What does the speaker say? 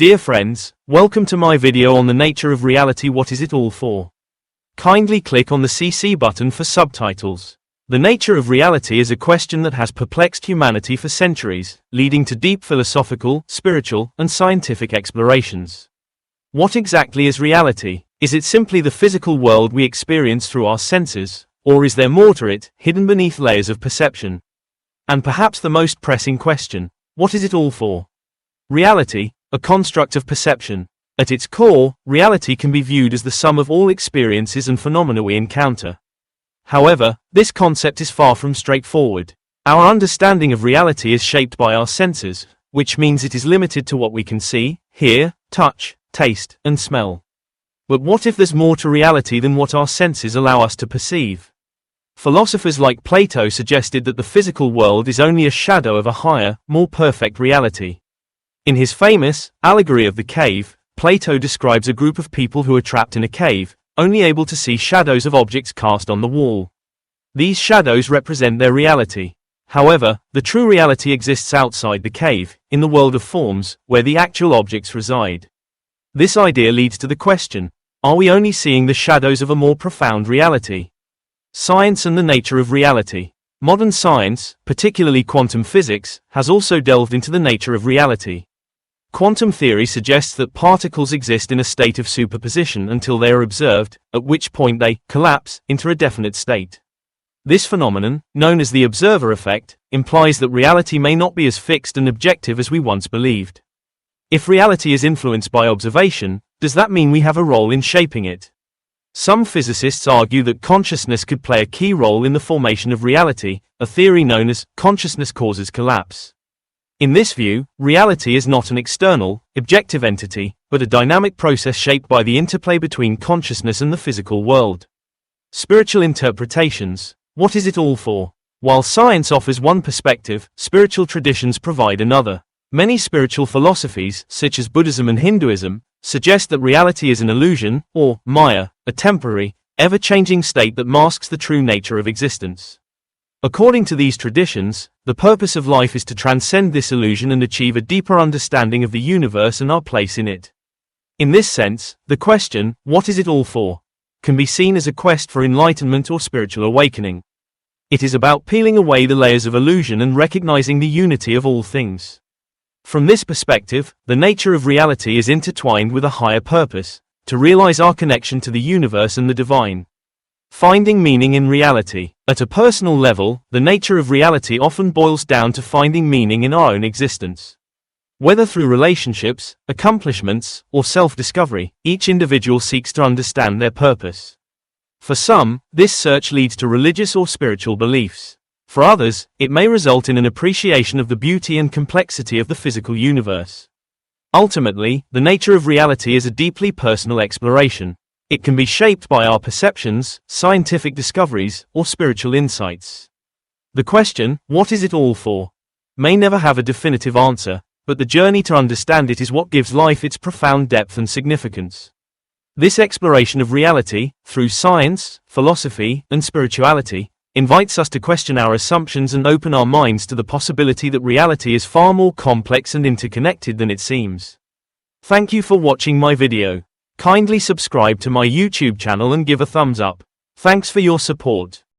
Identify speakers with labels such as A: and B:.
A: Dear friends, welcome to my video on the nature of reality. What is it all for? Kindly click on the CC button for subtitles. The nature of reality is a question that has perplexed humanity for centuries, leading to deep philosophical, spiritual, and scientific explorations. What exactly is reality? Is it simply the physical world we experience through our senses, or is there more to it, hidden beneath layers of perception? And perhaps the most pressing question, what is it all for? Reality, a construct of perception. At its core, reality can be viewed as the sum of all experiences and phenomena we encounter. However, this concept is far from straightforward. Our understanding of reality is shaped by our senses, which means it is limited to what we can see, hear, touch, taste, and smell. But what if there's more to reality than what our senses allow us to perceive? Philosophers like Plato suggested that the physical world is only a shadow of a higher, more perfect reality. In his famous Allegory of the Cave, Plato describes a group of people who are trapped in a cave, only able to see shadows of objects cast on the wall. These shadows represent their reality. However, the true reality exists outside the cave, in the world of forms, where the actual objects reside. This idea leads to the question, are we only seeing the shadows of a more profound reality? Science and the nature of reality. Modern science, particularly quantum physics, has also delved into the nature of reality. Quantum theory suggests that particles exist in a state of superposition until they are observed, at which point they collapse into a definite state. This phenomenon, known as the observer effect, implies that reality may not be as fixed and objective as we once believed. If reality is influenced by observation, does that mean we have a role in shaping it? Some physicists argue that consciousness could play a key role in the formation of reality, a theory known as consciousness causes collapse. In this view, reality is not an external, objective entity, but a dynamic process shaped by the interplay between consciousness and the physical world. Spiritual interpretations. What is it all for? While science offers one perspective, spiritual traditions provide another. Many spiritual philosophies, such as Buddhism and Hinduism, suggest that reality is an illusion, or maya, a temporary, ever-changing state that masks the true nature of existence. According to these traditions, the purpose of life is to transcend this illusion and achieve a deeper understanding of the universe and our place in it. In this sense, the question, what is it all for, can be seen as a quest for enlightenment or spiritual awakening. It is about peeling away the layers of illusion and recognizing the unity of all things. From this perspective, the nature of reality is intertwined with a higher purpose, to realize our connection to the universe and the divine. Finding meaning in reality. At a personal level, the nature of reality often boils down to finding meaning in our own existence. Whether through relationships, accomplishments, or self-discovery, each individual seeks to understand their purpose. For some, this search leads to religious or spiritual beliefs. For others, it may result in an appreciation of the beauty and complexity of the physical universe. Ultimately, the nature of reality is a deeply personal exploration. It can be shaped by our perceptions, scientific discoveries, or spiritual insights. The question, what is it all for, may never have a definitive answer, but the journey to understand it is what gives life its profound depth and significance. This exploration of reality, through science, philosophy, and spirituality, invites us to question our assumptions and open our minds to the possibility that reality is far more complex and interconnected than it seems. Thank you for watching my video. Kindly subscribe to my YouTube channel and give a thumbs up. Thanks for your support.